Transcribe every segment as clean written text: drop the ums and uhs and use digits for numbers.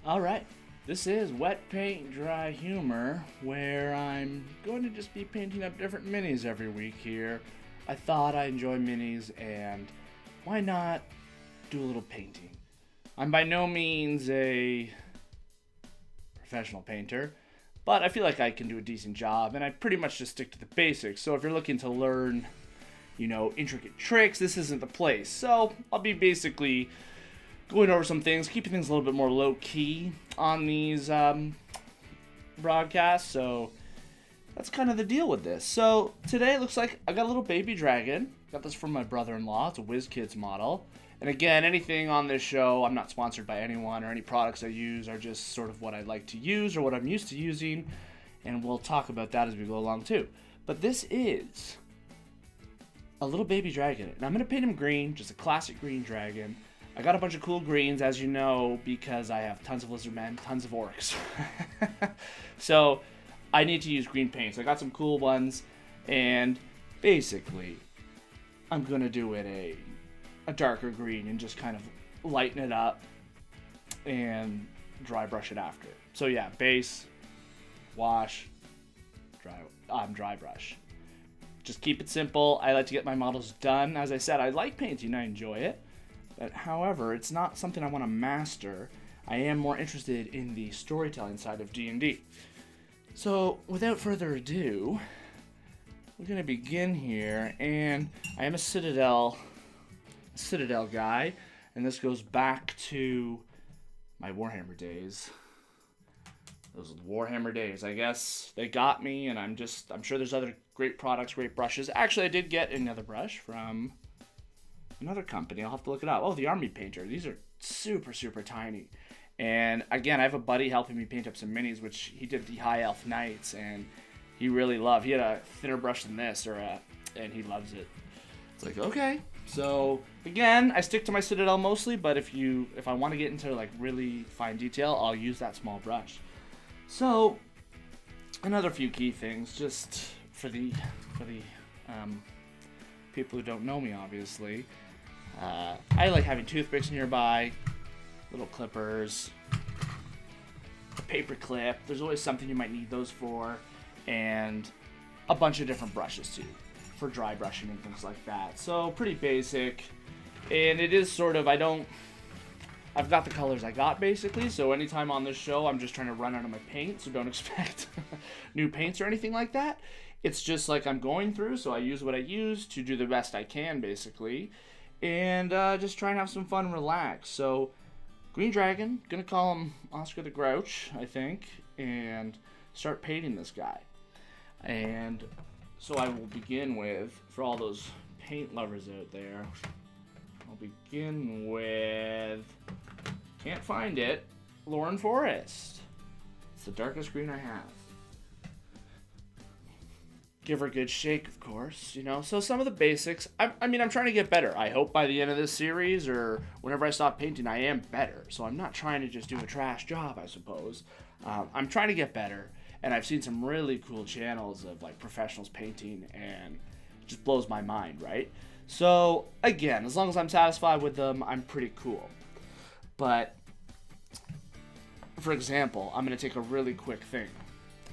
Alright, this is Wet Paint Dry Humor, where I'm going to just be painting up different minis every week here. I thought I enjoy minis, and why not do a little painting? I'm by no means a professional painter, but I feel like I can do a decent job, and I pretty much just stick to the basics. So if you're looking to learn, intricate tricks, this isn't the place. So I'll be basically going over some things, keeping things a little bit more low-key on these broadcasts, so that's kind of the deal with this. So today it looks like I got a little baby dragon. Got this from my brother-in-law. It's a WizKids model. And again, anything on this show, I'm not sponsored by anyone, or any products I use are just sort of what I like to use or what I'm used to using, and we'll talk about that as we go along too. But this is a little baby dragon, and I'm going to paint him green, just a classic green dragon. I got a bunch of cool greens, as you know, because I have tons of lizardmen, tons of orcs. So I need to use green paints. I got some cool ones, and basically I'm going to do it a darker green and just kind of lighten it up and dry brush it after. So yeah, base, wash, dry brush. Just keep it simple. I like to get my models done. As I said, I like painting. I enjoy it. But however, it's not something I want to master. I am more interested in the storytelling side of D&D. So without further ado, we're going to begin here. And I am a Citadel guy. And this goes back to my Warhammer days. Those Warhammer days. I guess they got me, and I'm sure there's other great products, great brushes. Actually, I did get another brush from another company. I'll have to look it up. Oh, the Army Painter. These are super, super tiny. And again, I have a buddy helping me paint up some minis, which he did the High Elf Knights, and he really loved. He had a thinner brush than this, and he loves it. It's like, okay. So again, I stick to my Citadel mostly, but if I want to get into like really fine detail, I'll use that small brush. So another few key things, just for the people who don't know me, obviously. I like having toothpicks nearby, little clippers, a paper clip. There's always something you might need those for, and a bunch of different brushes too, for dry brushing and things like that. So pretty basic, and it is sort of, I've got the colors I got basically, so anytime on this show I'm just trying to run out of my paint, so don't expect new paints or anything like that. It's just like I'm going through, so I use what I use to do the best I can basically, and just try and have some fun and relax. So Green Dragon, gonna call him Oscar the Grouch, I think, and start painting this guy. And so I will begin with, for all those paint lovers out there, I'll begin with, can't find it, Lauren Forest. It's the darkest green I have. Give her a good shake, of course, So some of the basics, I'm trying to get better. I hope by the end of this series, or whenever I stop painting, I am better. So I'm not trying to just do a trash job, I suppose. I'm trying to get better, and I've seen some really cool channels of like professionals painting, and it just blows my mind, right? So again, as long as I'm satisfied with them, I'm pretty cool. But for example, I'm going to take a really quick thing.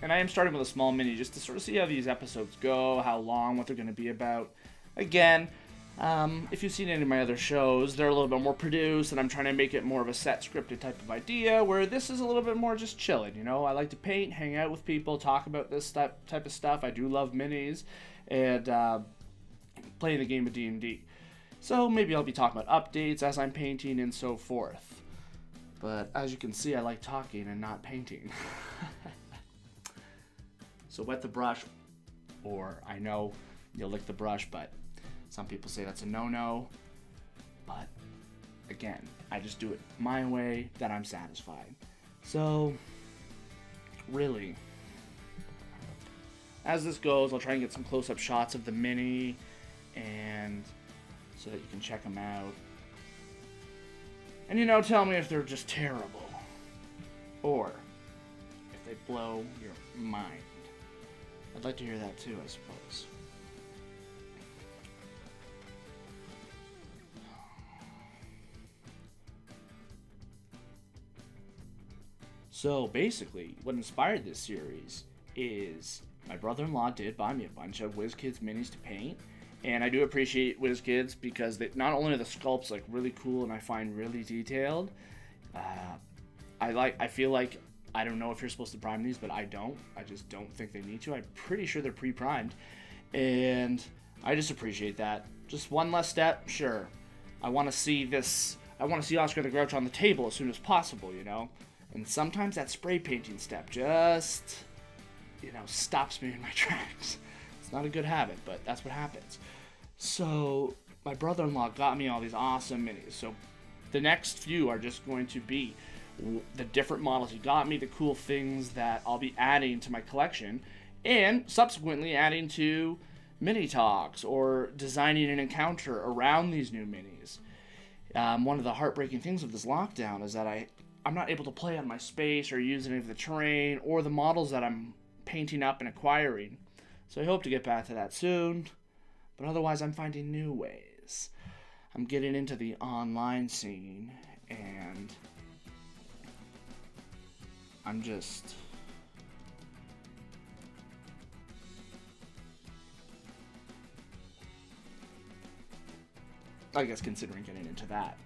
And I am starting with a small mini just to sort of see how these episodes go, how long, what they're going to be about. Again, if you've seen any of my other shows, they're a little bit more produced, and I'm trying to make it more of a set scripted type of idea, where this is a little bit more just chilling, I like to paint, hang out with people, talk about this type of stuff. I do love minis, and playing the game of D&D. So maybe I'll be talking about updates as I'm painting and so forth. But as you can see, I like talking and not painting. So wet the brush, or I know you'll lick the brush, but some people say that's a no-no. But again, I just do it my way that I'm satisfied. So really, as this goes, I'll try and get some close-up shots of the mini, and so that you can check them out. And tell me if they're just terrible, or if they blow your mind. I'd like to hear that too, I suppose. So basically, what inspired this series is my brother-in-law did buy me a bunch of WizKids minis to paint, and I do appreciate WizKids because not only are the sculpts like really cool and I find really detailed, I feel like, I don't know if you're supposed to prime these, but I don't. I just don't think they need to. I'm pretty sure they're pre-primed, and I just appreciate that. Just one less step, sure. I want to see Oscar the Grouch on the table as soon as possible, you know? And sometimes that spray painting step just, stops me in my tracks. It's not a good habit, but that's what happens. So my brother-in-law got me all these awesome minis. So the next few are just going to be the different models he got me, the cool things that I'll be adding to my collection, and subsequently adding to mini talks or designing an encounter around these new minis. One of the heartbreaking things of this lockdown is that I'm not able to play on my space or use any of the terrain or the models that I'm painting up and acquiring. So I hope to get back to that soon, but otherwise I'm finding new ways. I'm getting into the online scene, and I'm just... I guess considering getting into that.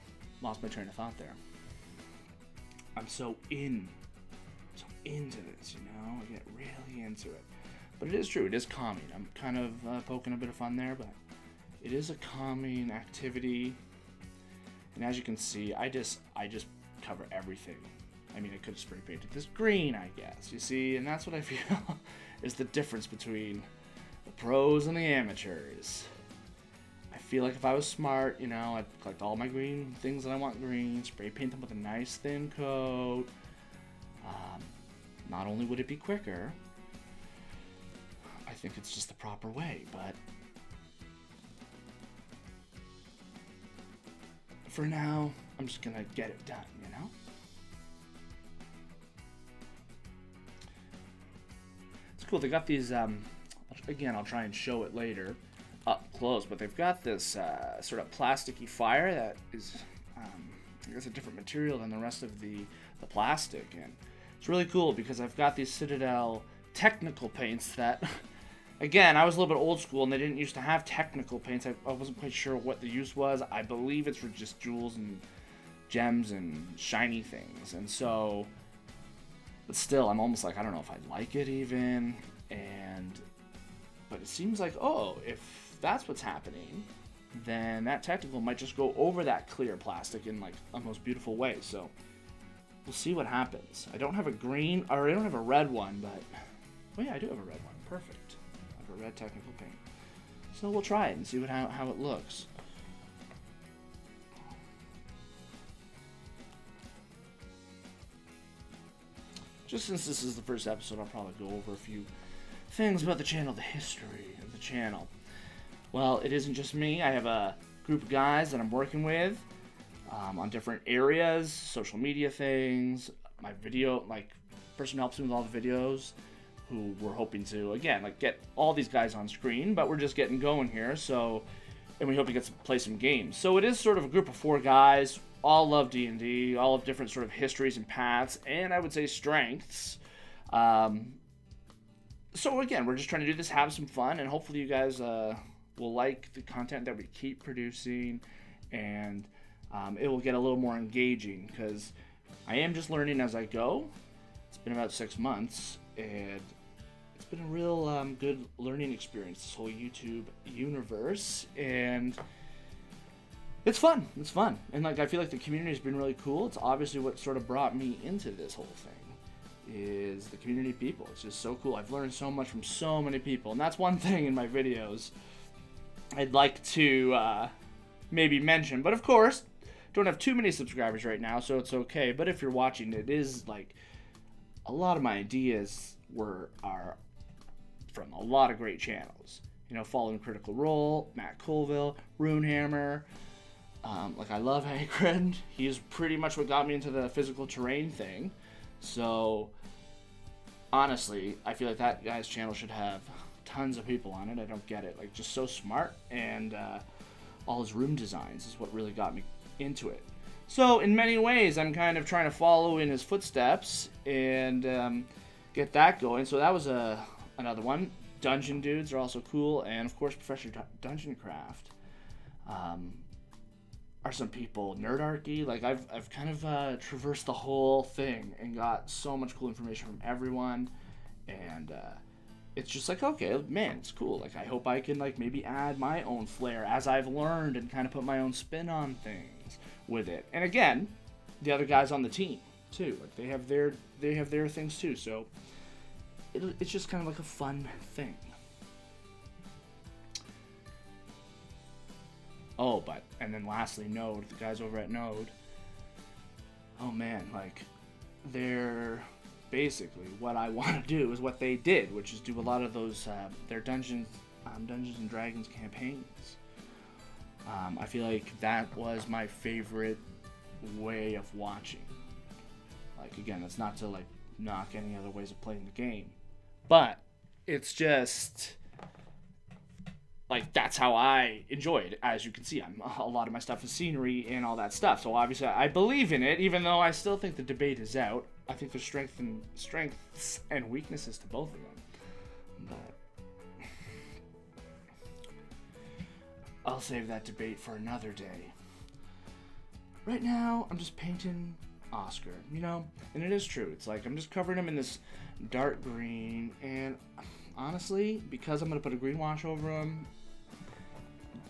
Lost my train of thought there. I'm so into this, I get really into it. But it is true, it is calming. I'm kind of poking a bit of fun there, but it is a calming activity. And as you can see, I just cover everything. I mean, I could have spray painted this green, I guess. You see, and that's what I feel is the difference between the pros and the amateurs. I feel like if I was smart, I'd collect all my green things that I want green, spray paint them with a nice thin coat. Not only would it be quicker, I think it's just the proper way, but for now, I'm just gonna get it done, It's cool, they got these, again, I'll try and show it later, up close, but they've got this sort of plasticky fire that is, I guess, a different material than the rest of the plastic, and it's really cool because I've got these Citadel technical paints that, again, I was a little bit old school and they didn't used to have technical paints. I wasn't quite sure what the use was. I believe it's for just jewels and gems and shiny things, and so, but still, I'm almost like, I don't know if I like it even, but it seems like, if that's what's happening, then that technical might just go over that clear plastic in like a most beautiful way. So we'll see what happens. I don't have a green, or I don't have a red one, but I do have a red one. Perfect. I have a red technical paint. So we'll try it and see how it looks. Just since this is the first episode, I'll probably go over a few things about the channel, the history of the channel. Well, it isn't just me. I have a group of guys that I'm working with on different areas, social media things, my video, person helps me with all the videos, who we're hoping to, again, get all these guys on screen, but we're just getting going here, and we hope to get to play some games. So it is sort of a group of 4 guys, all love D&D, all have different sort of histories and paths, and I would say strengths. So again, we're just trying to do this, have some fun, and hopefully you guys will like the content that we keep producing, and it will get a little more engaging, because I am just learning as I go. It's been about 6 months, and it's been a real good learning experience, this whole YouTube universe, and it's fun. It's fun, and I feel like the community has been really cool. It's obviously what sort of brought me into this whole thing, is the community of people. It's just so cool. I've learned so much from so many people, and that's one thing in my videos I'd like to maybe mention. But of course, don't have too many subscribers right now, so it's okay. But if you're watching, it is a lot of my ideas are from a lot of great channels. Following Critical Role, Matt Colville, Runehammer. I love Hagrid. He's pretty much what got me into the physical terrain thing. So, honestly, I feel like that guy's channel should have tons of people on it. I don't get it. Just so smart, and all his room designs is what really got me into it. So in many ways, I'm kind of trying to follow in his footsteps and get that going. So that was another one. Dungeon dudes are also cool, and of course, Professor Dungeon Craft. Are some people nerdarchy? Like I've kind of traversed the whole thing and got so much cool information from everyone, and it's just like, okay, man, it's cool. Like I hope I can like maybe add my own flair as I've learned and kind of put my own spin on things with it. And again, the other guys on the team too, like they have their things too. So it's just kind of like a fun thing. Oh, and then lastly, Node, the guys over at Node. Oh man, like, they're basically what I want to do is what they did, which is do a lot of those, their Dungeons and Dragons campaigns. I feel like that was my favorite way of watching. Like, again, that's not to, like, knock any other ways of playing the game. But, it's just... like, that's how I enjoy it. As you can see, a lot of my stuff is scenery and all that stuff. So obviously I believe in it, even though I still think the debate is out. I think there's strengths and weaknesses to both of them. But I'll save that debate for another day. Right now, I'm just painting Oscar, you know? And it is true. It's like I'm just covering him in this dark green, and honestly, because I'm going to put a green wash over him,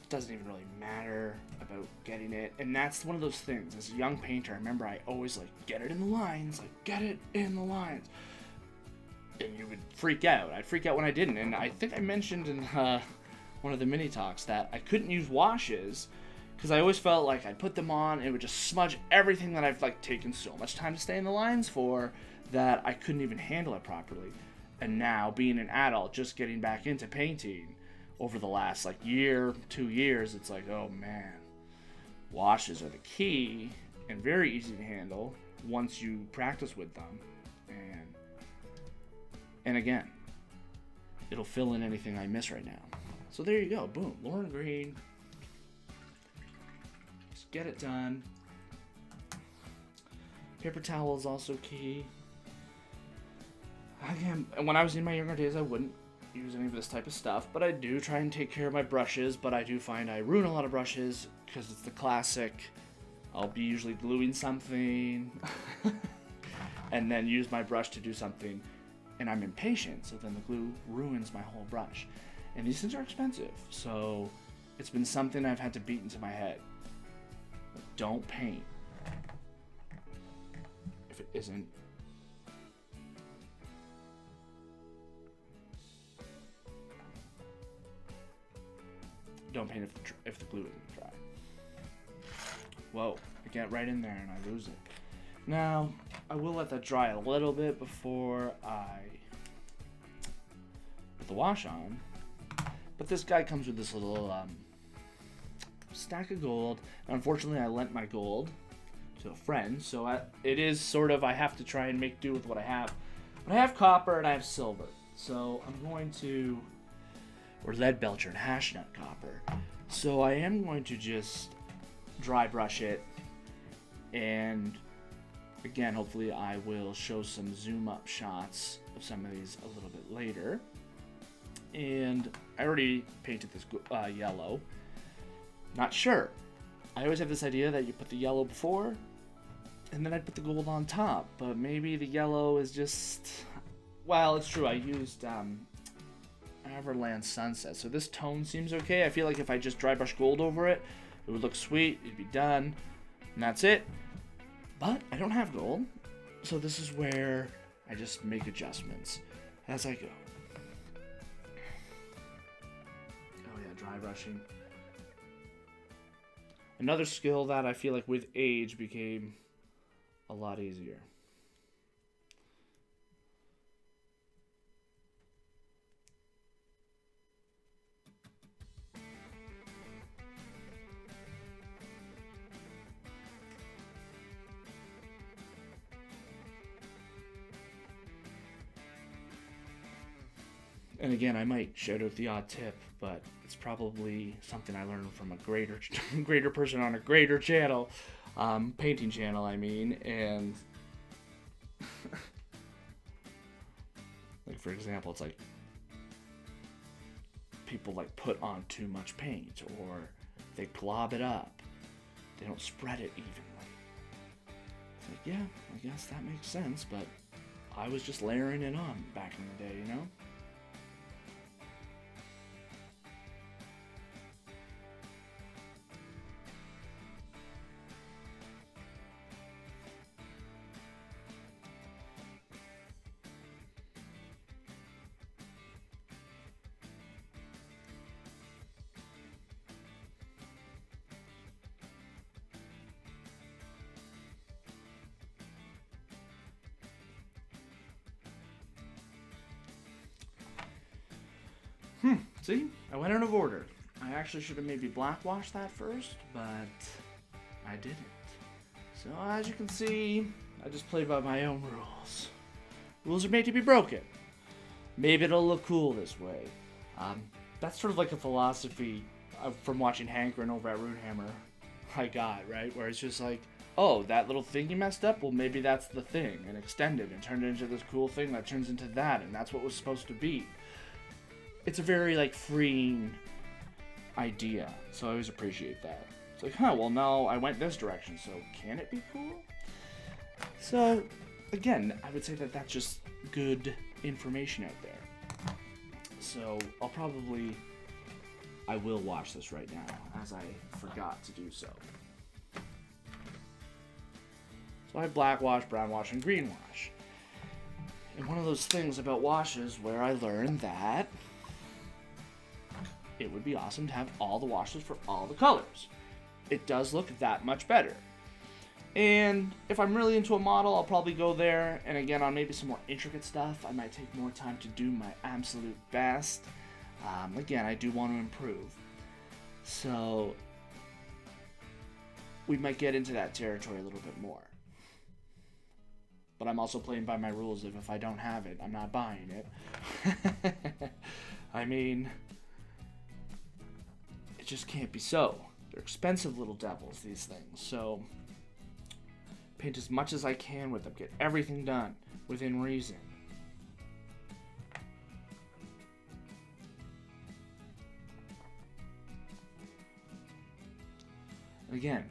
it doesn't even really matter about getting it. And that's one of those things. As a young painter, I remember I always, like, get it in the lines. Like, get it in the lines. And you would freak out. I'd freak out when I didn't. And I think I mentioned in one of the mini-talks that I couldn't use washes because I always felt like I'd put them on and it would just smudge everything that I've, like, taken so much time to stay in the lines for that I couldn't even handle it properly. And now, being an adult, just getting back into painting over the last, like, year, 2 years, it's like, oh, man. Washes are the key and very easy to handle once you practice with them. And again, it'll fill in anything I miss right now. So there you go. Boom. Lauren Green. Just get it done. Paper towel is also key. Again, when I was in my younger days, I wouldn't use any of this type of stuff, but I do try and take care of my brushes, but I do find I ruin a lot of brushes because it's the classic, I'll be usually gluing something and then use my brush to do something, and I'm impatient, so then the glue ruins my whole brush. And these things are expensive, so it's been something I've had to beat into my head. Don't paint if it isn't if the glue isn't dry. Whoa, I get right in there and I lose it. Now, I will let that dry a little bit before I put the wash on. But this guy comes with this little stack of gold. And unfortunately, I lent my gold to a friend, so it is sort of, I have to try and make do with what I have. But I have copper and I have silver. So I'm going to... or lead belcher and hash nut copper. So I am going to just dry brush it, and again, hopefully I will show some zoom up shots of some of these a little bit later. And I already painted this yellow. Not sure. I always have this idea that you put the yellow before, and then I'd put the gold on top, but maybe the yellow is just... well, it's true, I used... Everland Sunset. So this tone seems okay. I feel like if I just dry brush gold over it, it would look sweet. It'd be done. And that's it. But I don't have gold. So this is where I just make adjustments as I go. Oh yeah, dry brushing. Another skill that I feel like with age became a lot easier. And again, I might shout out the odd tip, but it's probably something I learned from a greater person on a greater channel. painting channel, I mean, and like for example, it's like people like put on too much paint, or they glob it up, they don't spread it evenly. It's like, yeah, I guess that makes sense, but I was just layering it on back in the day, you know? See? I went out of order. I actually should have maybe blackwashed that first, but I didn't. So as you can see, I just play by my own rules. Rules are made to be broken. Maybe it'll look cool this way. That's sort of like a philosophy from watching Hankering over at Roothammer I got, right? Where it's just like, oh, that little thing you messed up? Well, maybe that's the thing, and extended and turned it into this cool thing that turns into that, and that's what was supposed to be. It's a very, like, freeing idea, so I always appreciate that. It's like, well, now I went this direction, so can it be cool? So, again, I would say that that's just good information out there. So, I will watch this right now, as I forgot to do so. So I have black wash, brown wash, and green wash. And one of those things about washes where I learned that it would be awesome to have all the washes for all the colors. It does look that much better. And if I'm really into a model, I'll probably go there. And again, on maybe some more intricate stuff, I might take more time to do my absolute best. Again, I do want to improve. So we might get into that territory a little bit more. But I'm also playing by my rules of if I don't have it, I'm not buying it. I mean, it just can't be so. They're expensive little devils, these things. So paint as much as I can with them. Get everything done within reason. Again,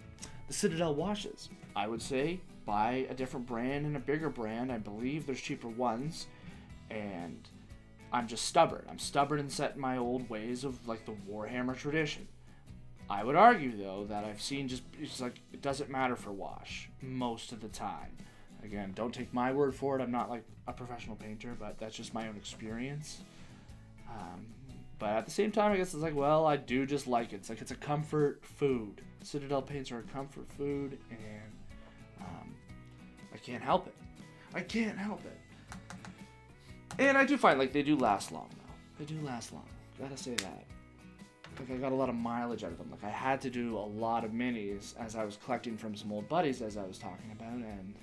the Citadel washes. I would say buy a different brand and a bigger brand. I believe there's cheaper ones. And I'm just stubborn. I'm stubborn and set in my old ways of like the Warhammer tradition. I would argue though that I've seen it's like it doesn't matter for wash most of the time. Again, don't take my word for it. I'm not like a professional painter, but that's just my own experience. But at the same time, I guess it's like, well, I do just like it. It's like it's a comfort food. Citadel paints are a comfort food, and I can't help it. I can't help it. And I do find like they do last long though. They do last long. Gotta say that. Like I got a lot of mileage out of them. Like I had to do a lot of minis as I was collecting from some old buddies as I was talking about, and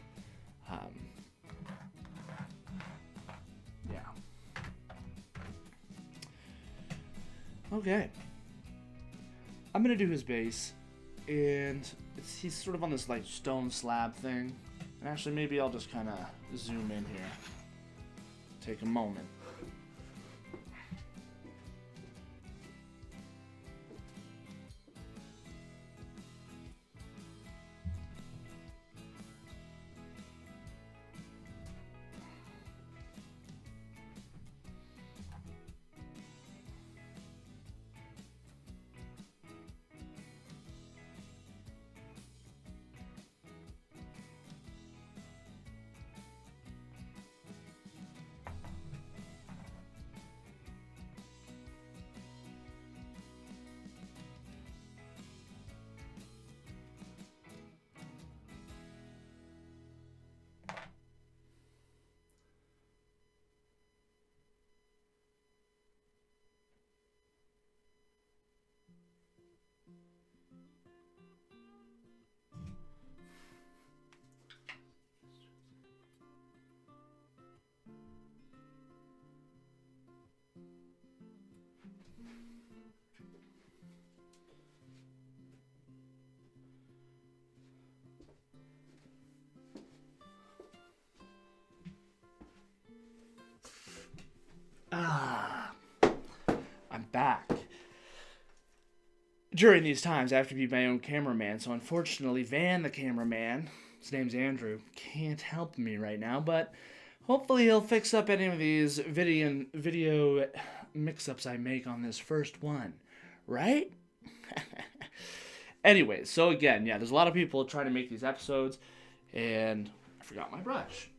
yeah. Okay. I'm gonna do his base, and he's sort of on this like stone slab thing. And actually, maybe I'll just kind of zoom in here. Take a moment. I'm back. During these times, I have to be my own cameraman, so unfortunately, Van, the cameraman, his name's Andrew, can't help me right now, but hopefully he'll fix up any of these video mix-ups I make on this first one, right? Anyway, so again, yeah, there's a lot of people trying to make these episodes, and I forgot my brush.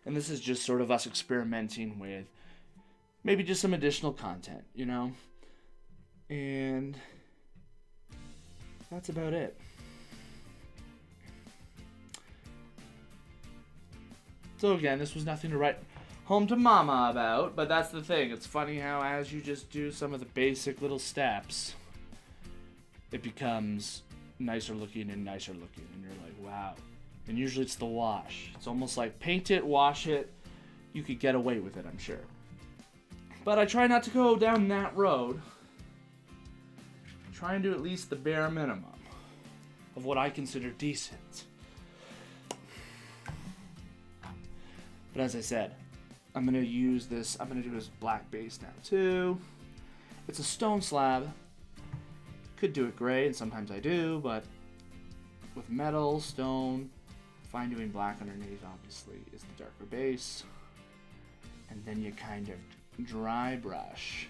And this is just sort of us experimenting with maybe just some additional content, you know? And that's about it. So again, this was nothing to write home to mama about, but that's the thing. It's funny how as you just do some of the basic little steps, it becomes nicer looking, and you're like, wow. And usually it's the wash. It's almost like paint it, wash it. You could get away with it, I'm sure. But I try not to go down that road. Try and do at least the bare minimum of what I consider decent. But as I said, I'm going to use this. I'm going to do this black base now too. It's a stone slab. Could do it gray, and sometimes I do, but with metal, stone, fine doing black underneath obviously is the darker base. And then you kind of dry brush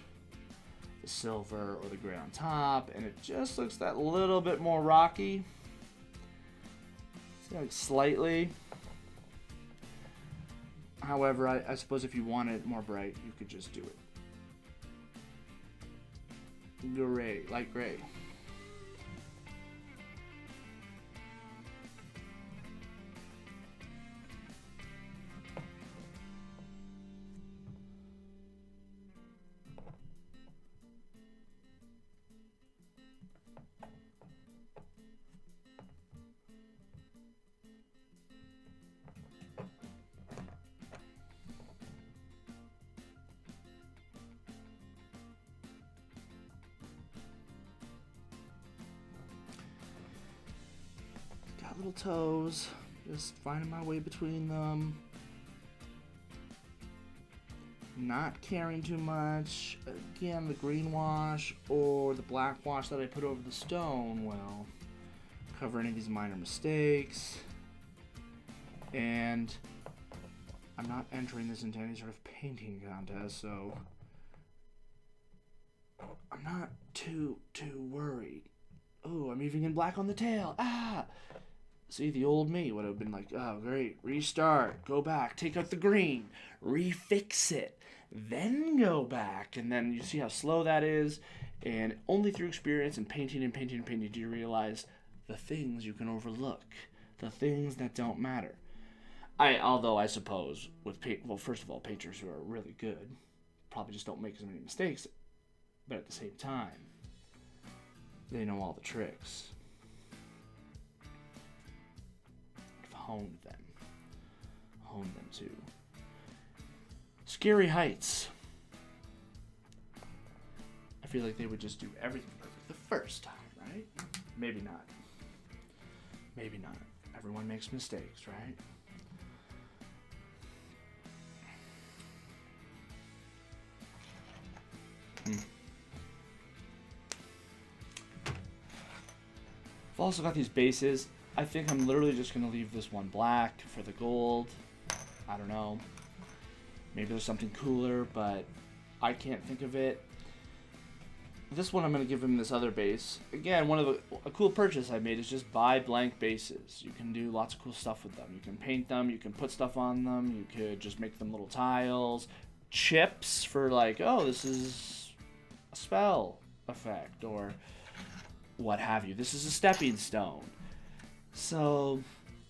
the silver or the gray on top, and it just looks that little bit more rocky. See, like slightly. However, I suppose if you want it more bright, you could just do it gray, light gray. Little toes, just finding my way between them, not caring too much. Again, the green wash or the black wash that I put over the stone will cover any of these minor mistakes, and I'm not entering this into any sort of painting contest, so I'm not too worried. Oh, I'm even in black on the tail. See, the old me would have been like, oh, great, restart, go back, take out the green, refix it, then go back. And then you see how slow that is. And only through experience and painting do you realize the things you can overlook, the things that don't matter. Although I suppose with first of all, painters who are really good probably just don't make as many mistakes. But at the same time, they know all the tricks. Honed them to scary heights. I feel like they would just do everything perfect the first time, right? Maybe not. Everyone makes mistakes, right? I've also got these bases. I think I'm literally just going to leave this one black for the gold. I don't know. Maybe there's something cooler, but I can't think of it. This one I'm going to give him this other base. Again, a cool purchase I made is just buy blank bases. You can do lots of cool stuff with them. You can paint them, you can put stuff on them, you could just make them little tiles. Chips for like, oh, this is a spell effect, or what have you. This is a stepping stone. So,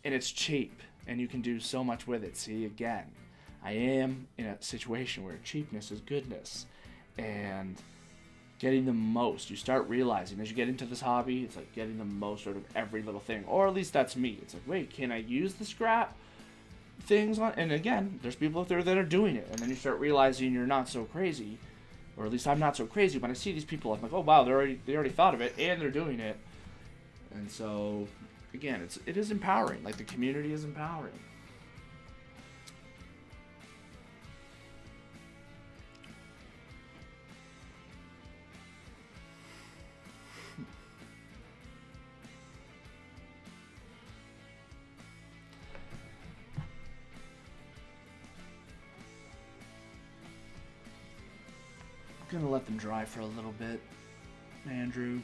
and it's cheap, and you can do so much with it. See, again, I am in a situation where cheapness is goodness, and getting the most. You start realizing as you get into this hobby, it's like getting the most out of every little thing, or at least that's me. It's like, wait, can I use the scrap things on? And again, there's people out there that are doing it, and then you start realizing you're not so crazy, or at least I'm not so crazy. When I see these people, I'm like, oh wow, they already thought of it, and they're doing it, and so. Again, it is empowering. Like, the community is empowering. Gonna let them dry for a little bit, Andrew.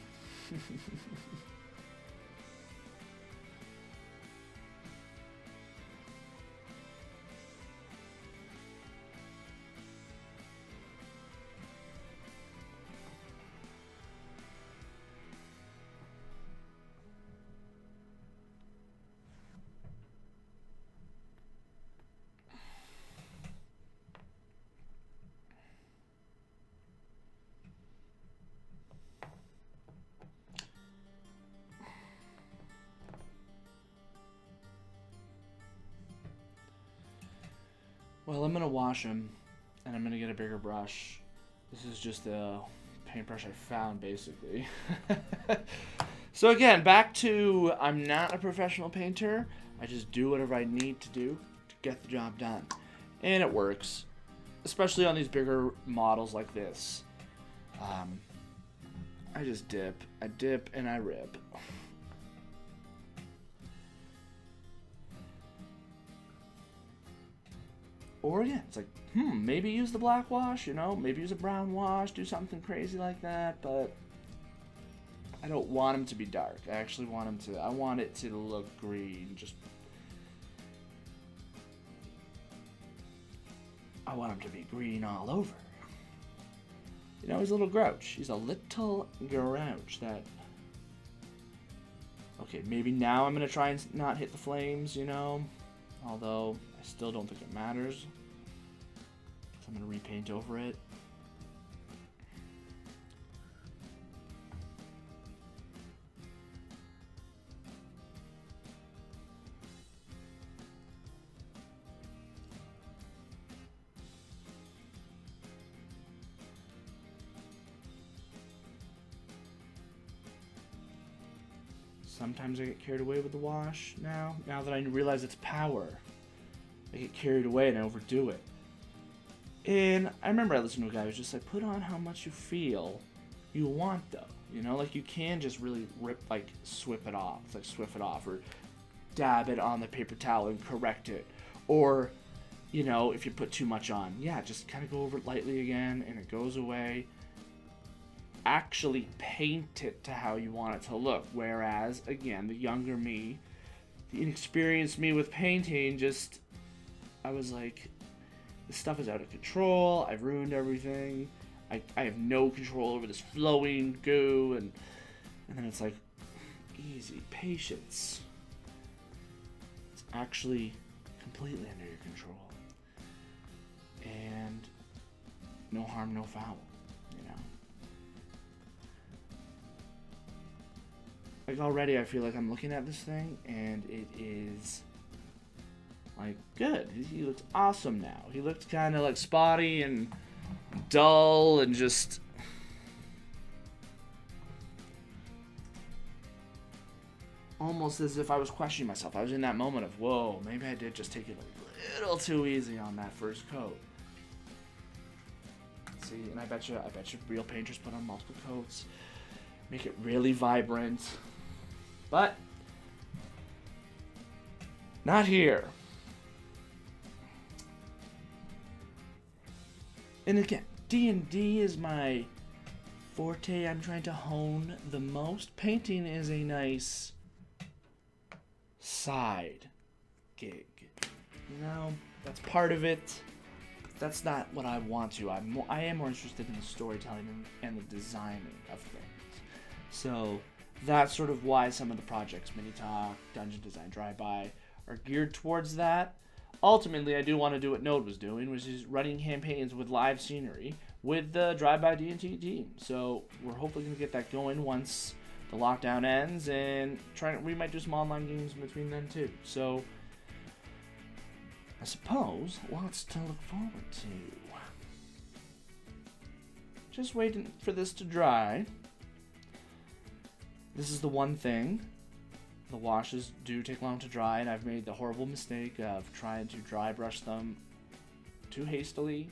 Well, I'm going to wash them, and I'm going to get a bigger brush. This is just a paintbrush I found, basically. So again, back to I'm not a professional painter. I just do whatever I need to do to get the job done. And it works, especially on these bigger models like this. I just dip. I dip and I rip. Or yeah, it's like, maybe use the black wash, you know, maybe use a brown wash, do something crazy like that, but I don't want them to be dark. I actually want them to, I want it to look green, I want him to be green all over. You know, he's a little grouch. He's a little grouch that, okay, maybe now I'm going to try and not hit the flames, you know, although I still don't think it matters. So I'm going to repaint over it. Sometimes I get carried away with the wash now that I realize it's power. I get carried away and I overdo it. And I remember I listened to a guy who was just like, put on how much you feel you want though. You know, like you can just really swift it off. It's like swift it off or dab it on the paper towel and correct it. Or, you know, if you put too much on, yeah, just kind of go over it lightly again and it goes away. Actually paint it to how you want it to look. Whereas, again, the younger me, the inexperienced me with painting, I was like, this stuff is out of control. I've ruined everything. I have no control over this flowing goo. And then it's like, easy, patience. It's actually completely under your control. And no harm, no foul. Like already I feel like I'm looking at this thing and it is like good. He looks awesome now. He looks kind of like spotty and dull and just almost as if I was questioning myself. I was in that moment of, whoa, maybe I did just take it a little too easy on that first coat. See, and I bet you real painters put on multiple coats, make it really vibrant. But not here. And again, D&D is my forte. I'm trying to hone the most. Painting is a nice side gig. You know, that's part of it. That's not what I want to. I am more interested in the storytelling and the designing of things. So that's sort of why some of the projects, Mini Talk, Dungeon Design Drive-By, are geared towards that. Ultimately, I do want to do what Node was doing, which is running campaigns with live scenery with the Drive-By D&D team. So we're hopefully going to get that going once the lockdown ends, and we might do some online games in between then too. So I suppose lots to look forward to. Just waiting for this to dry. This is the one thing. The washes do take long to dry, and I've made the horrible mistake of trying to dry brush them too hastily,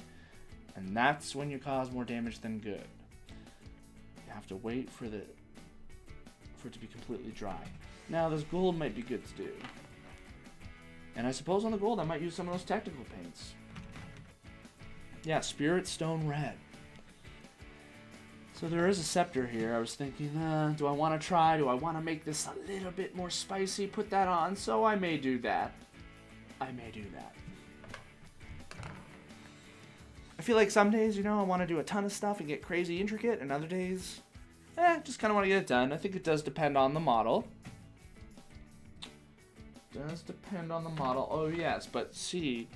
and that's when you cause more damage than good. You have to wait for it to be completely dry. Now, this gold might be good to do. And I suppose on the gold I might use some of those technical paints. Yeah, Spirit Stone Red. So there is a scepter here. I was thinking, do I want to try? Do I want to make this a little bit more spicy? Put that on. So I may do that. I feel like some days, I want to do a ton of stuff and get crazy intricate, and other days, just kind of want to get it done. I think it does depend on the model. Oh, yes, but see,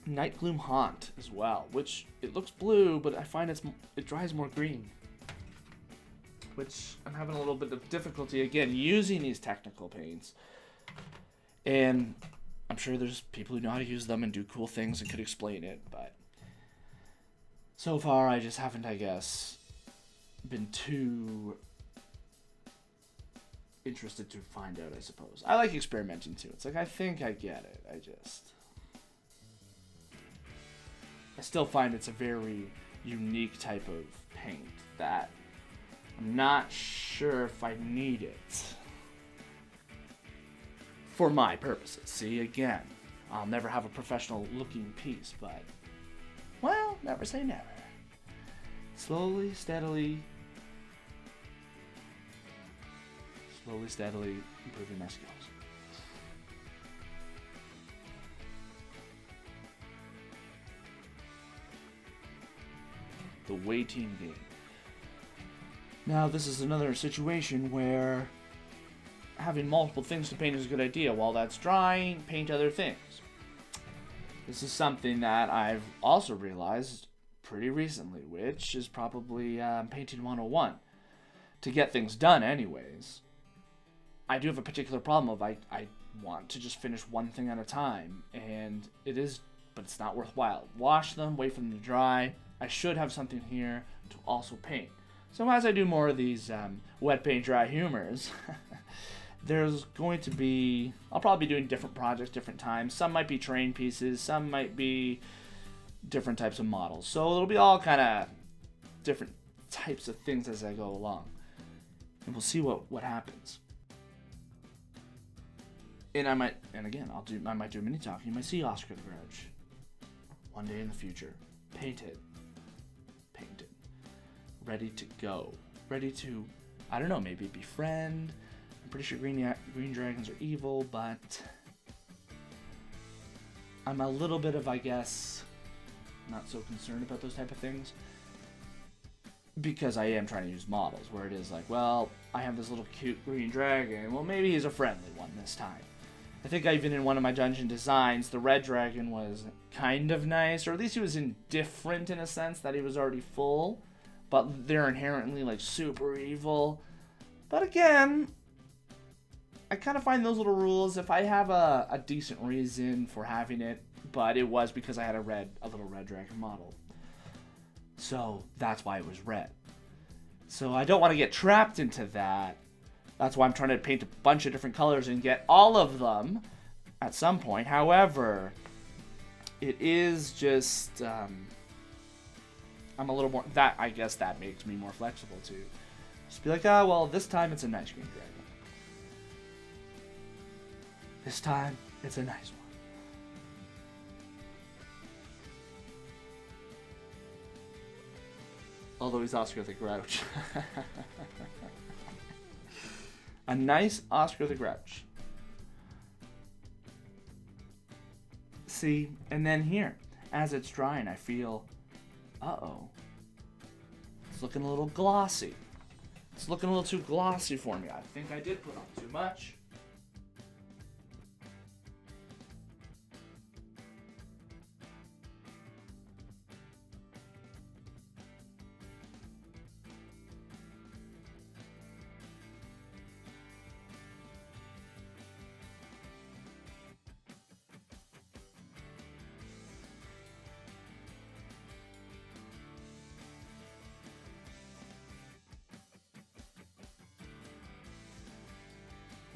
Night Gloom Haunt as well, which it looks blue, but I find it dries more green. Which I'm having a little bit of difficulty, again, using these technical paints. And I'm sure there's people who know how to use them and do cool things and could explain it, but so far I just haven't, I guess, been too interested to find out, I suppose. I like experimenting too. It's like, I think I get it. I still find it's a very unique type of paint that I'm not sure if I need it for my purposes. See, again, I'll never have a professional looking piece, but, well, never say never. Slowly, steadily improving my skills. The waiting game. Now, this is another situation where having multiple things to paint is a good idea. While that's drying, paint other things. This is something that I've also realized pretty recently, which is probably painting 101. To get things done anyways, I do have a particular problem of I want to just finish one thing at a time, and but it's not worthwhile. Wash them, wait for them to dry. I should have something here to also paint. So as I do more of these wet paint dry humors, there's going to be, I'll probably be doing different projects, different times. Some might be terrain pieces, some might be different types of models. So it'll be all kind of different types of things as I go along. And we'll see what happens. And I might do a mini talk. You might see Oscar the Grouch one day in the future. Painted. Ready to go. Ready to, I don't know, maybe befriend. I'm pretty sure green dragons are evil, but I'm a little bit of, I guess, not so concerned about those type of things. Because I am trying to use models where it is like, well, I have this little cute green dragon. Well, maybe he's a friendly one this time. I think even in one of my dungeon designs, the red dragon was kind of nice, or at least he was indifferent in a sense that he was already full, but they're inherently like super evil. But again, I kind of find those little rules, if I have a decent reason for having it, but it was because I had a little red dragon model. So that's why it was red. So I don't want to get trapped into that. That's why I'm trying to paint a bunch of different colors and get all of them at some point. However, it is just, I'm a little more, I guess that makes me more flexible to just be like, well, this time it's a nice green dragon. This time it's a nice one. Although he's Oscar the Grouch. A nice Oscar the Grouch. See, and then here, as it's drying, I feel, it's looking a little glossy. It's looking a little too glossy for me. I think I did put on too much.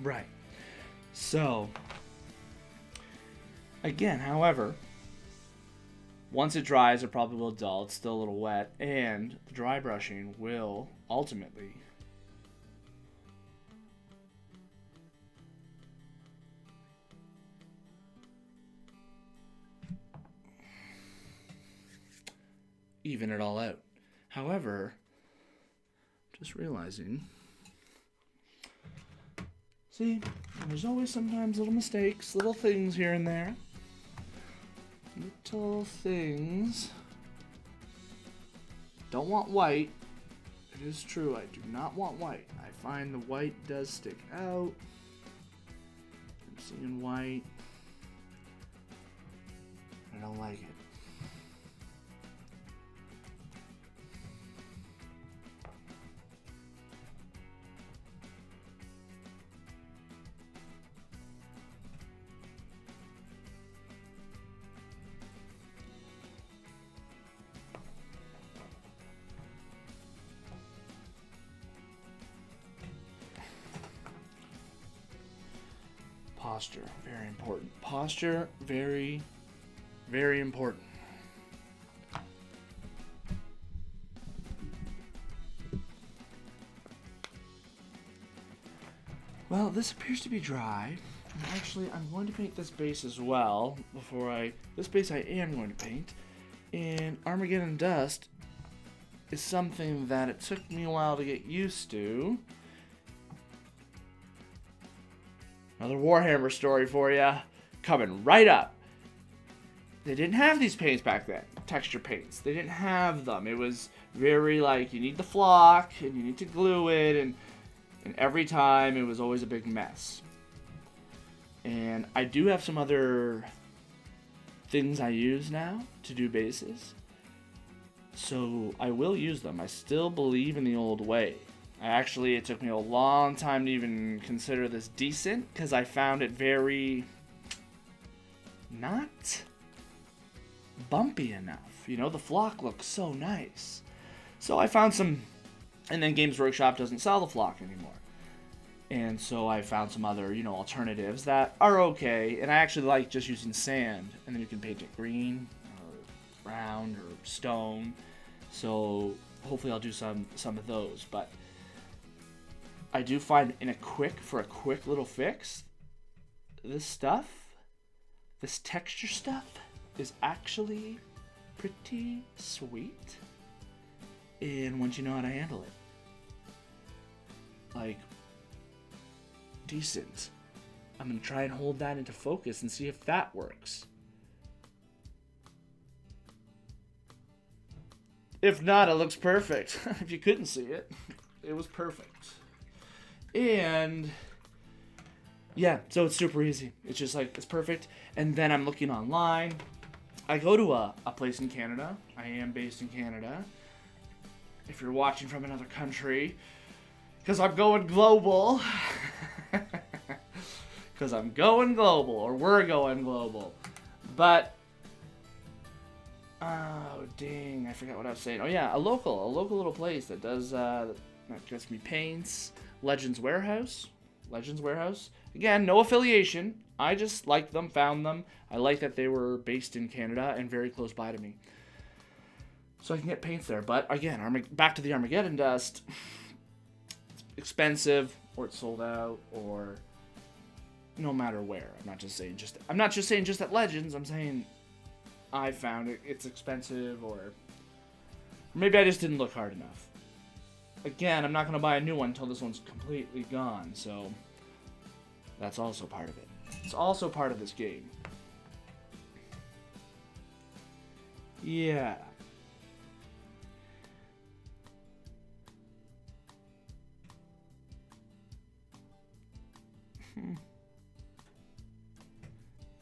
Right. So, again, however, once it dries, it probably will dull. It's still a little wet, and the dry brushing will ultimately even it all out. However, just realizing, see, there's always sometimes little mistakes, little things here and there. Little things. Don't want white. It is true, I do not want white. I find the white does stick out. I'm seeing white. I don't like it. Posture, very important. Posture, very, very important. Well, this appears to be dry. And actually, I'm going to paint this base as well this base I am going to paint. And Armageddon Dust is something that it took me a while to get used to. Another Warhammer story for you, coming right up. They didn't have these paints back then, texture paints. They didn't have them. It was very like, you need the flock, and you need to glue it, and every time it was always a big mess. And I do have some other things I use now to do bases. So I will use them. I still believe in the old way. It took me a long time to even consider this decent, because I found it very not bumpy enough. You know, the flock looks so nice. So I found some, and then Games Workshop doesn't sell the flock anymore. And so I found some other, alternatives that are okay. And I actually like just using sand, and then you can paint it green or brown or stone. So hopefully I'll do some of those, but I do find for a quick little fix, this texture stuff is actually pretty sweet. And once you know how to handle it, like, decent. I'm going to try and hold that into focus and see if that works. If not, it looks perfect. If you couldn't see it, it was perfect. And yeah, so it's super easy. It's just like, it's perfect. And then I'm looking online. I go to a place in Canada. I am based in Canada. If you're watching from another country, because I'm going global. Because I'm going global, or we're going global. But, oh dang, I forgot what I was saying. Oh yeah, a local little place that does, that gets me paints. Legends Warehouse. Again, no affiliation. I just liked them, found them. I like that they were based in Canada and very close by to me. So I can get paints there. But again, back to the Armageddon Dust. It's expensive, or it's sold out, or no matter where. I'm not just saying just at Legends. I'm saying I found it's expensive, or maybe I just didn't look hard enough. Again, I'm not going to buy a new one until this one's completely gone, so that's also part of it. It's also part of this game. Yeah.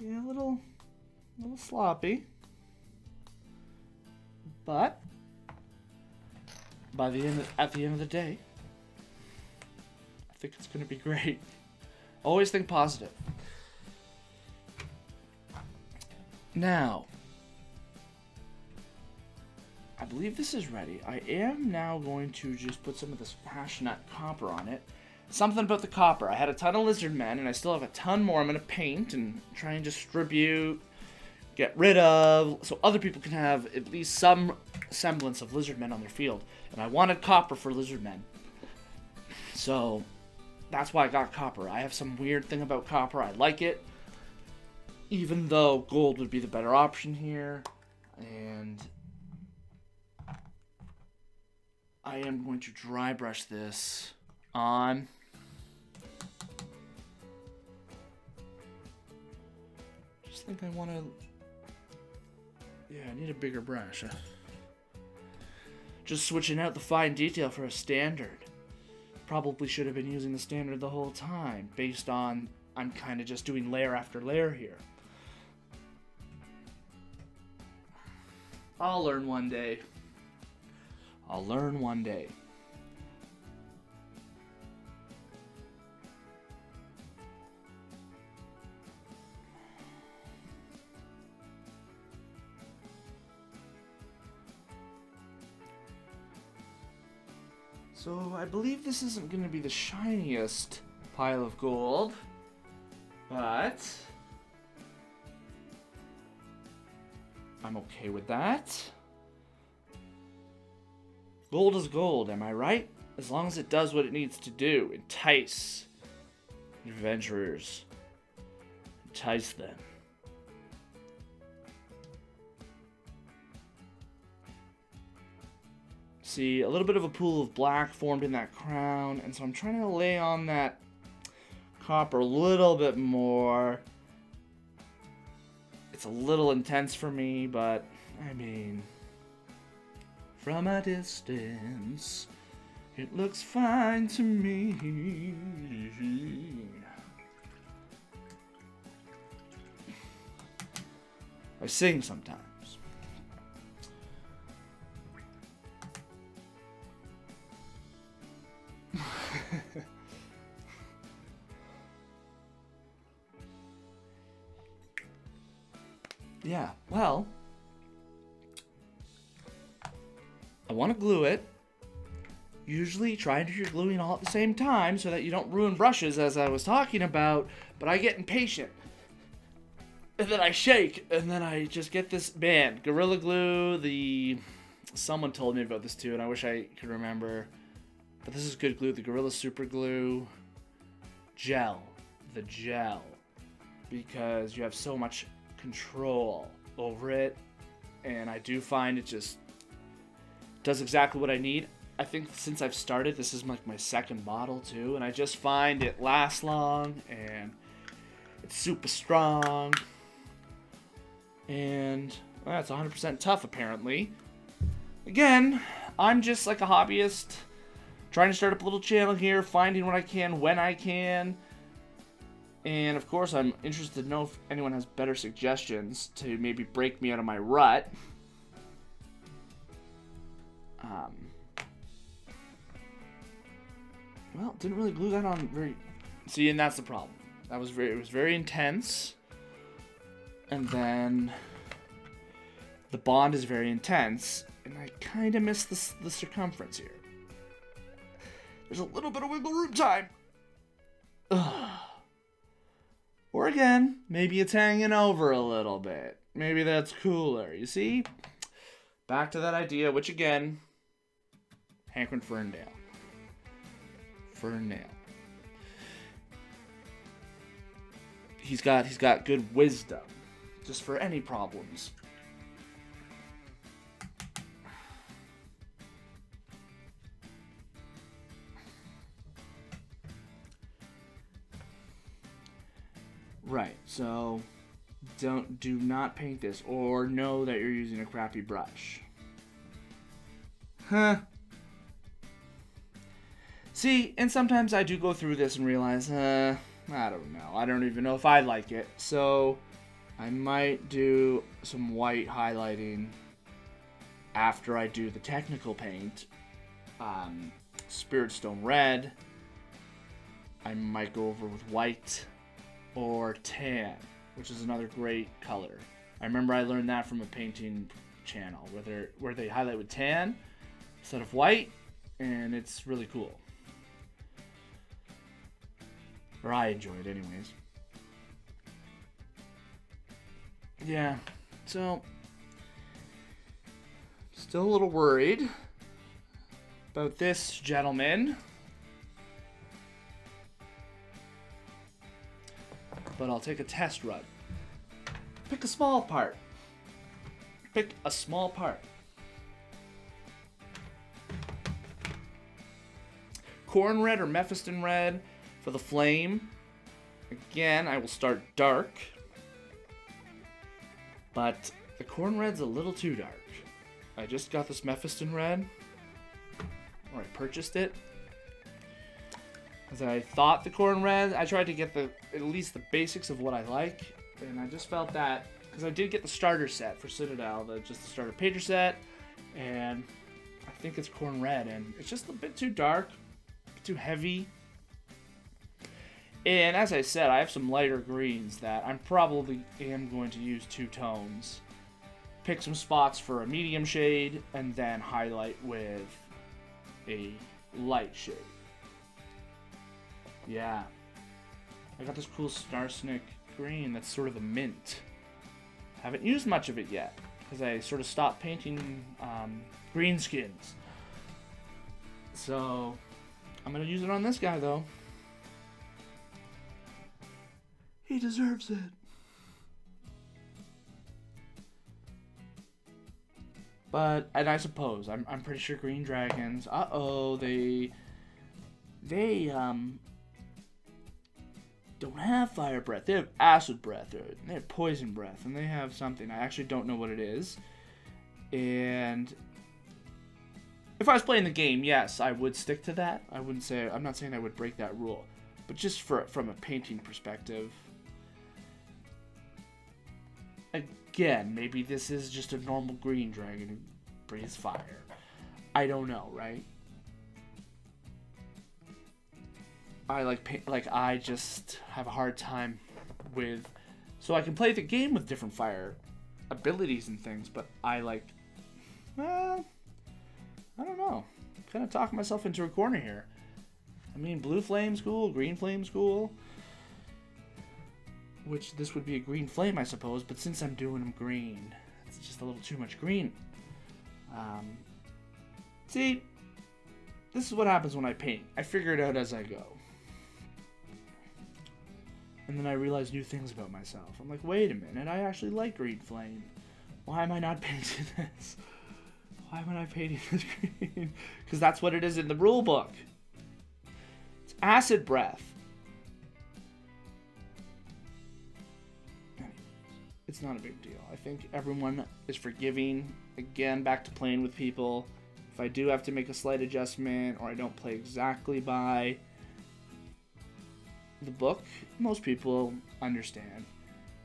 Yeah, a little sloppy. But at the end of the day, I think it's going to be great. Always think positive. Now, I believe this is ready. I am now going to just put some of this passionate copper on it. Something about the copper. I had a ton of lizard men, and I still have a ton more I'm going to paint and try and distribute, get rid of, so other people can have at least some semblance of lizard men on their field. And I wanted copper for lizard men. So that's why I got copper. I have some weird thing about copper. I like it, even though gold would be the better option here. And I am going to dry brush this on just think I want to, yeah, I need a bigger brush. Just switching out the fine detail for a standard. Probably should have been using the standard the whole time, based on I'm kind of just doing layer after layer here. I'll learn one day. I'll learn one day. So I believe this isn't going to be the shiniest pile of gold, but I'm okay with that. Gold is gold, am I right? As long as it does what it needs to do. Entice adventurers. Entice them. See, a little bit of a pool of black formed in that crown, and so I'm trying to lay on that copper a little bit more. It's a little intense for me, but I mean, from a distance, it looks fine to me. I sing sometimes. Yeah, well, I want to glue it. Usually try to do your gluing all at the same time so that you don't ruin brushes, as I was talking about, but I get impatient. And then I shake, and then I just get this, man, Gorilla Glue, someone told me about this too, and I wish I could remember, but this is good glue, the Gorilla Super Glue gel, the gel, because you have so much control over it, and I do find it just does exactly what I need. I think since I've started, this is like my second bottle too, and I just find it lasts long, and it's super strong, and well, it's 100% tough apparently. Again, I'm just like a hobbyist, trying to start up a little channel here, finding what I can when I can. And of course, I'm interested to know if anyone has better suggestions to maybe break me out of my rut. Well, didn't really glue that on very. See, and that's the problem. It was very intense, and then the bond is very intense, and I kind of miss the circumference here. There's a little bit of wiggle room time. Ugh. Or again, maybe it's hanging over a little bit. Maybe that's cooler. You see? Back to that idea, which again, hankering Ferndale. Ferndale. He's got good wisdom, just for any problems. Right, so do not paint this, or know that you're using a crappy brush. Huh. See, and sometimes I do go through this and realize, I don't know. I don't even know if I like it. So I might do some white highlighting after I do the technical paint. Spirit Stone Red. I might go over with white. Or tan, which is another great color. I remember I learned that from a painting channel where they highlight with tan instead of white, and it's really cool. Or I enjoy it anyways. Yeah, so still a little worried about this gentleman. But I'll take a test run. Pick a small part. Pick a small part. corn red or Mephiston red for the flame. Again, I will start dark. But the corn red's a little too dark. I just got this Mephiston red. Or I purchased it. Because I thought the corn red, I tried to get at least the basics of what I like. And I just felt that, because I did get the starter set for Citadel, just the starter pager set. And I think it's corn red. And it's just a bit too dark, too heavy. And as I said, I have some lighter greens that I'm probably am going to use two tones. Pick some spots for a medium shade, and then highlight with a light shade. Yeah. I got this cool Starsnick green that's sort of a mint. Haven't used much of it yet, because I sort of stopped painting greenskins. So, I'm going to use it on this guy, though. He deserves it. But, and I suppose, I'm pretty sure green dragons, they don't have fire breath. They have acid breath, or they have poison breath, and they have something. I actually don't know what it is. And if I was playing the game, yes, I would stick to that. I'm not saying I would break that rule. But just from a painting perspective, again, maybe this is just a normal green dragon who breathes fire. I don't know, right? I just have a hard time with, so I can play the game with different fire abilities and things, but I don't know. Kind of talking myself into a corner here. I mean, blue flame's cool, green flame's cool. Which, this would be a green flame, I suppose, but since I'm doing them green, it's just a little too much green. See, this is what happens when I paint. I figure it out as I go. And then I realize new things about myself. I'm like, wait a minute, I actually like green flame. Why am I not painting this? Why am I not painting this green? Because that's what it is in the rule book. It's acid breath. It's not a big deal. I think everyone is forgiving. Again, back to playing with people. If I do have to make a slight adjustment, or I don't play exactly by the book, most people understand.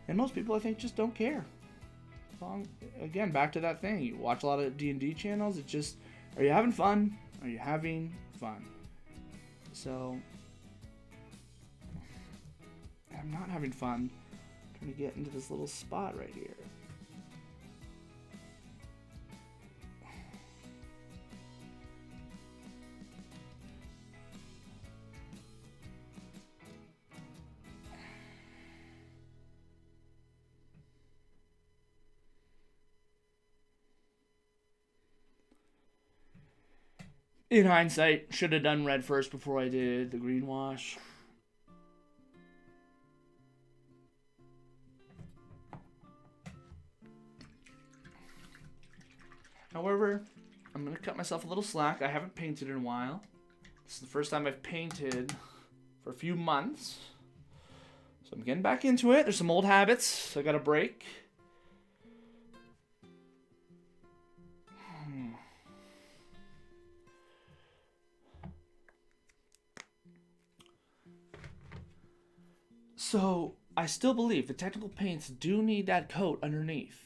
And most people, I think, just don't care. Again, back to that thing. You watch a lot of D&D channels. It's just, are you having fun? Are you having fun? So, I'm not having fun. I'm trying to get into this little spot right here. In hindsight, should have done red first before I did the green wash. However, I'm going to cut myself a little slack. I haven't painted in a while. This is the first time I've painted for a few months. So I'm getting back into it. There's some old habits I got to break. So, I still believe the technical paints do need that coat underneath.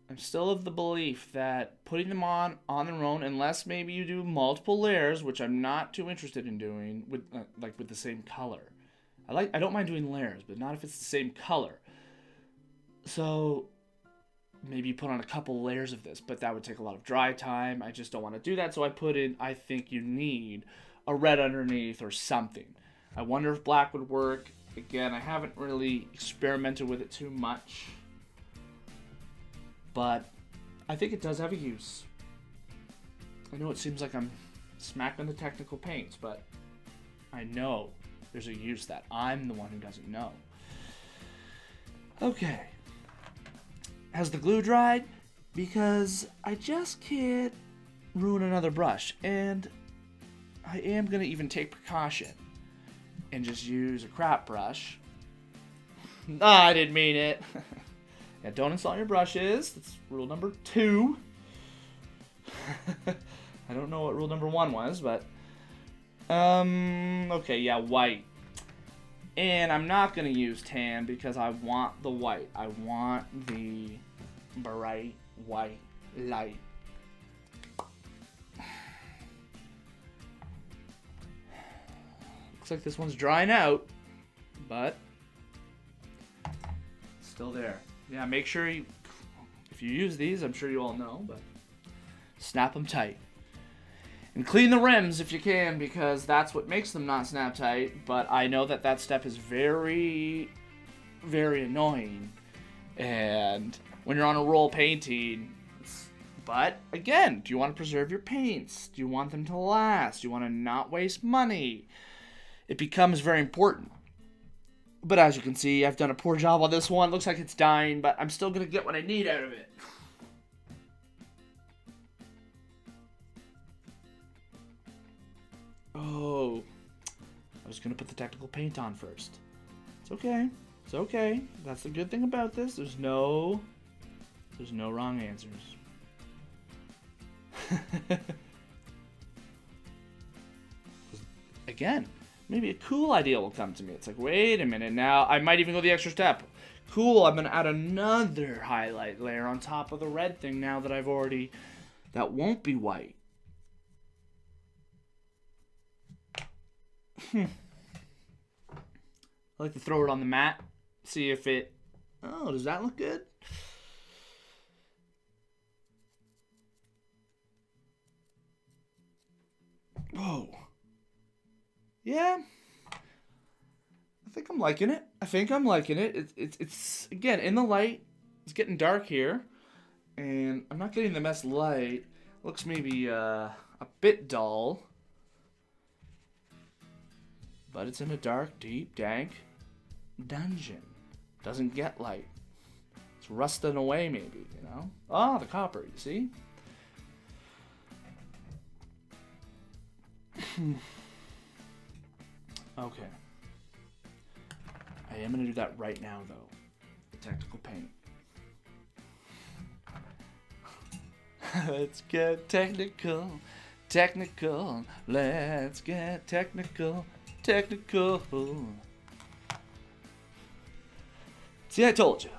I'm still of the belief that putting them on their own, unless maybe you do multiple layers, which I'm not too interested in doing with with the same color. I don't mind doing layers, but not if it's the same color. So maybe you put on a couple layers of this, but that would take a lot of dry time. I just don't want to do that, so I think you need a red underneath or something. I wonder if black would work. Again, I haven't really experimented with it too much, but I think it does have a use. I know it seems like I'm smacking the technical paints, but I know there's a use that I'm the one who doesn't know. Okay. Has the glue dried? Because I just can't ruin another brush, and I am going to even take precaution and just use a crap brush. I didn't mean it. Yeah, don't install your brushes. That's rule number 2. I don't know what rule number 1 was, but... okay, yeah, white. And I'm not going to use tan because I want the white. I want the bright white light. Looks like this one's drying out, but still there. Yeah, make sure you, if you use these, I'm sure you all know, but snap them tight. And clean the rims if you can, because that's what makes them not snap tight, but I know that that step is very, very annoying. And when you're on a roll painting, but again, do you want to preserve your paints? Do you want them to last? Do you want to not waste money? It becomes very important. But as you can see, I've done a poor job on this one. Looks like it's dying, but I'm still going to get what I need out of it. Oh, I was going to put the technical paint on first. It's okay. It's okay. That's the good thing about this. There's no wrong answers. Again, maybe a cool idea will come to me. It's like, wait a minute, now I might even go the extra step. Cool, I'm going to add another highlight layer on top of the red thing now that I've already... That won't be white. I like to throw it on the mat, see if it... Oh, does that look good? Whoa. Yeah. I think I'm liking it. It's again, in the light. It's getting dark here. And I'm not getting the best light. Looks maybe a bit dull. But it's in a dark, deep, dank dungeon. Doesn't get light. It's rusting away maybe, you know? Ah, the copper, you see? Okay. I am going to do that right now, though. The technical paint. Let's get technical. Technical. Let's get technical. Technical. See, I told you.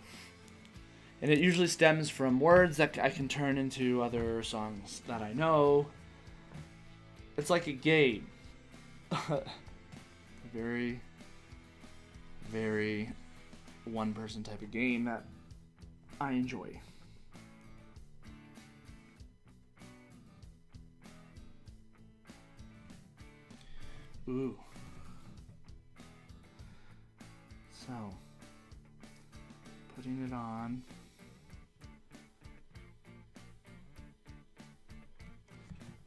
And it usually stems from words that I can turn into other songs that I know. It's like a game. Very, very one-person type of game that I enjoy. Ooh. So, putting it on.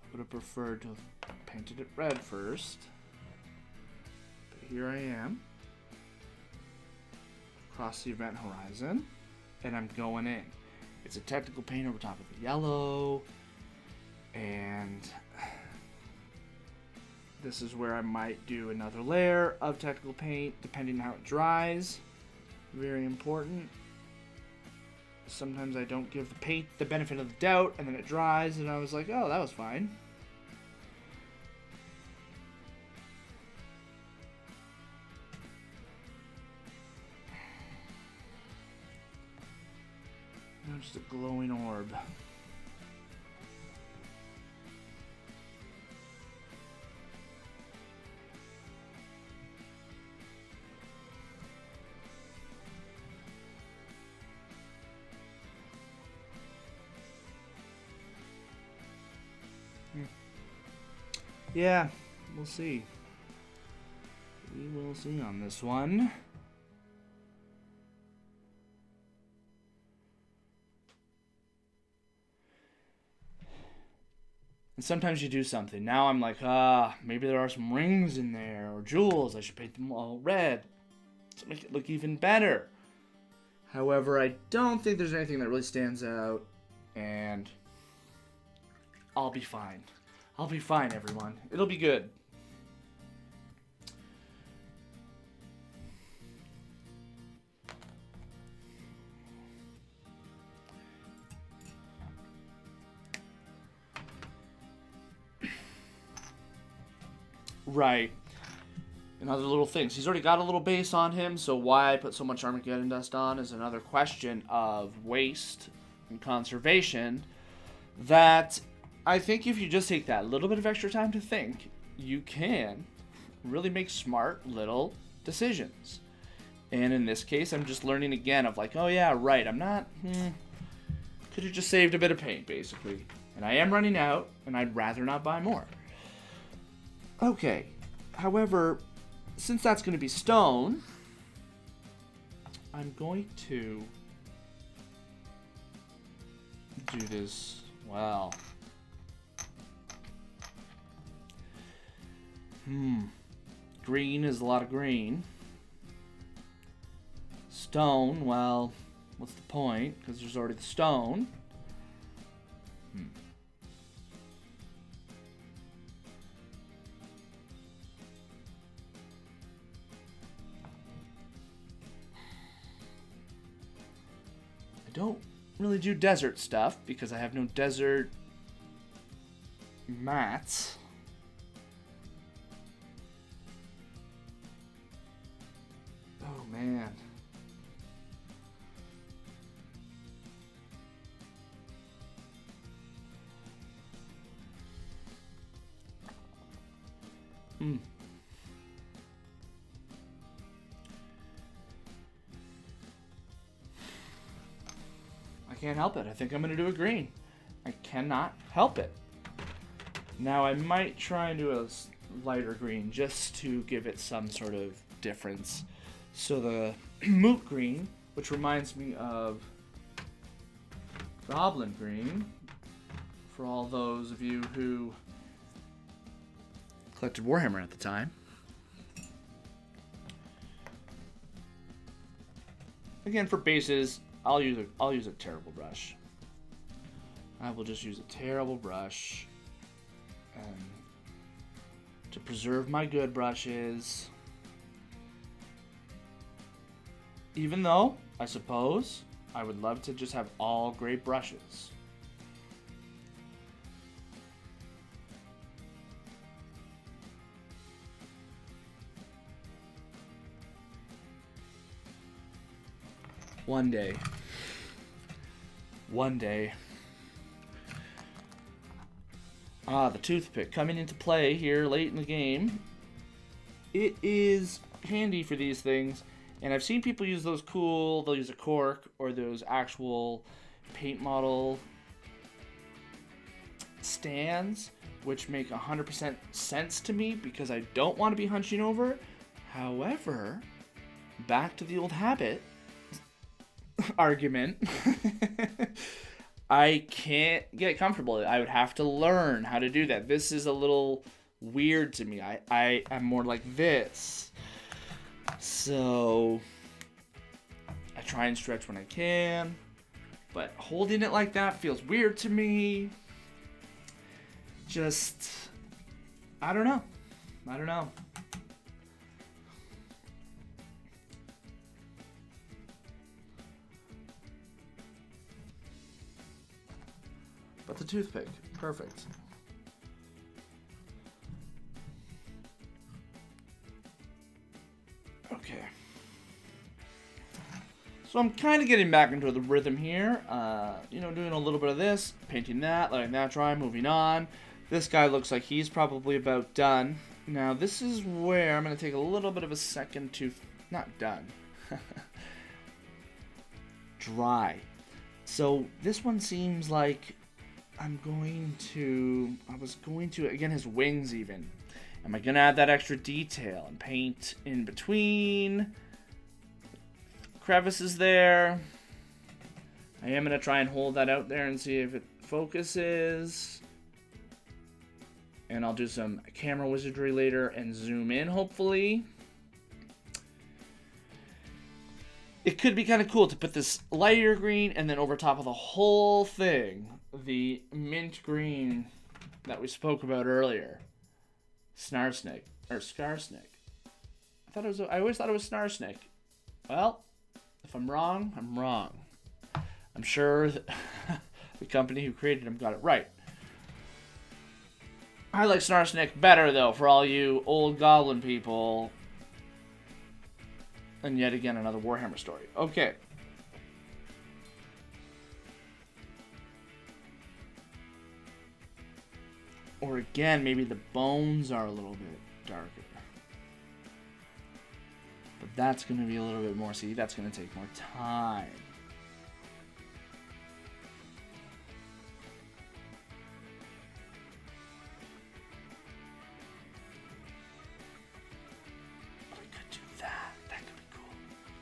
I would have preferred to have painted it red first. But here I am. Across the event horizon. And I'm going in. It's a technical paint over top of the yellow. And this is where I might do another layer of technical paint, depending on how it dries. Very important. Sometimes I don't give the paint the benefit of the doubt, and then it dries, and I was like, oh, that was fine. Now just a glowing orb. Yeah, we'll see. We will see on this one. And sometimes you do something. Now I'm like, maybe there are some rings in there or jewels. I should paint them all red to make it look even better. However, I don't think there's anything that really stands out, and I'll be fine. I'll be fine, everyone. It'll be good. Right. And other little things. He's already got a little base on him, so why I put so much Armageddon dust on is another question of waste and conservation that I think if you just take that little bit of extra time to think, you can really make smart little decisions. And in this case, I'm just learning again of like, oh yeah, right, I'm not, could have just saved a bit of paint, basically. And I am running out, and I'd rather not buy more. Okay, however, since that's going to be stone, I'm going to do this, well, green is a lot of green. Stone, well, what's the point? Because there's already the stone. I don't really do desert stuff because I have no desert mats. Oh man. I can't help it. I think I'm going to do a green. I cannot help it. Now I might try and do a lighter green just to give it some sort of difference. So the moot green, which reminds me of goblin green, for all those of you who collected Warhammer at the time. Again, for bases, I'll use a terrible brush. I will just use a terrible brush to preserve my good brushes. Even though, I suppose, I would love to just have all great brushes. One day. One day. The toothpick coming into play here late in the game. It is handy for these things, and I've seen people use those cool, they'll use a cork or those actual paint model stands, which make 100% sense to me because I don't want to be hunching over. However, back to the old habit argument. I can't get comfortable. I would have to learn how to do that. This is a little weird to me. I am more like this. So I try and stretch when I can, but holding it like that feels weird to me. Just, I don't know. But the toothpick, perfect. Okay. So I'm kind of getting back into the rhythm here. Doing a little bit of this, painting that, letting that dry, moving on. This guy looks like he's probably about done. Now this is where I'm going to take a little bit of a second to, not done, dry. So this one seems like I was going to, again, his wings even. Am I going to add that extra detail and paint in between crevices there? I am going to try and hold that out there and see if it focuses. And I'll do some camera wizardry later and zoom in, hopefully. It could be kind of cool to put this lighter green and then over top of the whole thing, the mint green that we spoke about earlier. Snarsnake. Or Scarsnake. I always thought it was Snarsnake. Well, if I'm wrong, I'm wrong. I'm sure that the company who created him got it right. I like Snarsnake better, though, for all you old goblin people. And yet again, another Warhammer story. Okay. Or again, maybe the bones are a little bit darker. But that's going to be a little bit more... See, that's going to take more time.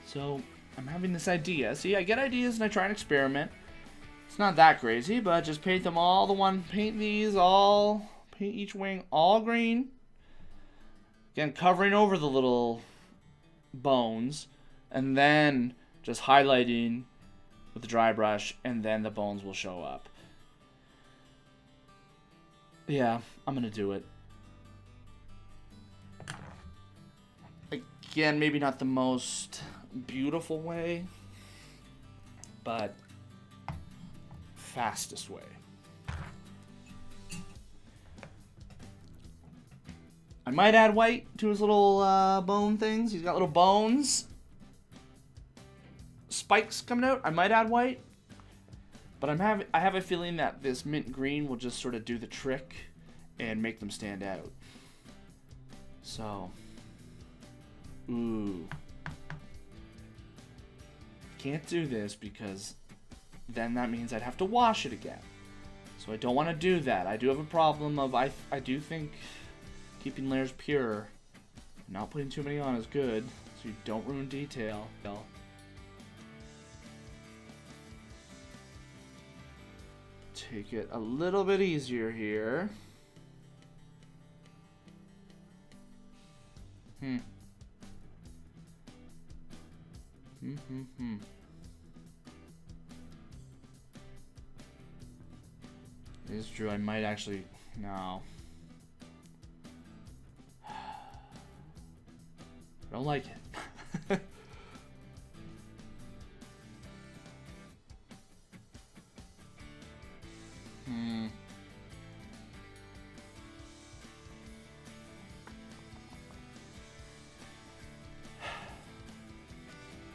So, I'm having this idea. See, I get ideas and I try and experiment. It's not that crazy, but just paint them all paint these all, paint each wing all green. Again, covering over the little bones, and then just highlighting with the dry brush, and then the bones will show up. Yeah, I'm gonna do it. Again, maybe not the most beautiful way, but fastest way. I might add white to his little bone things. He's got little bones, spikes coming out. I might add white, but I have a feeling that this mint green will just sort of do the trick and make them stand out. So, ooh. Can't do this because then that means I'd have to wash it again. So I don't want to do that. I do have a problem of I do think keeping layers pure, not putting too many on is good, so you don't ruin detail. Take it a little bit easier here. It is true, I might actually... No. I don't like it.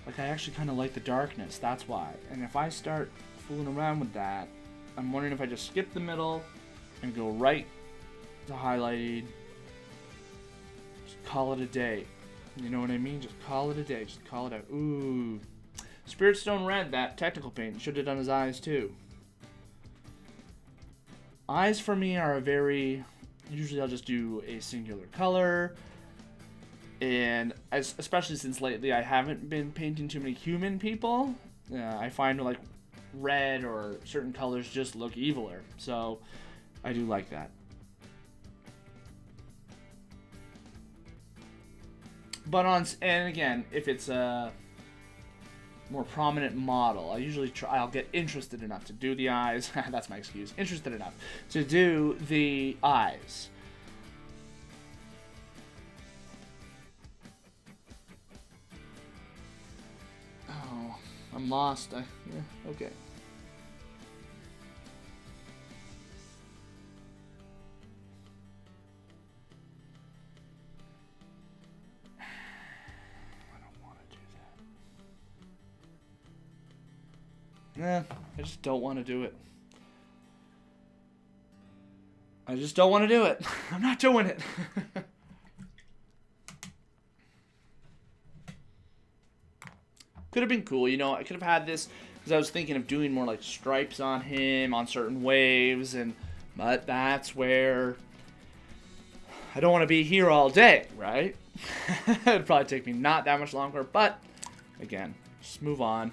Like, I actually kind of like the darkness, that's why. And if I start fooling around with that, I'm wondering if I just skip the middle and go right to highlighting. Just call it a day. You know what I mean? Just call it a day. Just call it out. Ooh. Spirit Stone Red, that technical paint. Should have done his eyes too. Eyes for me are a very... Usually I'll just do a singular color. And especially since lately I haven't been painting too many human people. I find like red or certain colors just look eviler. So I do like that. But and again, if it's a more prominent model, I'll get interested enough to do the eyes. That's my excuse. Interested enough to do the eyes. Oh, I'm lost. Yeah, okay. I just don't want to do it. I just don't want to do it. I'm not doing it. Could have been cool, you know. I could have had this because I was thinking of doing more like stripes on him on certain waves, but that's where I don't want to be here all day, right? It'd probably take me not that much longer, but again, just move on.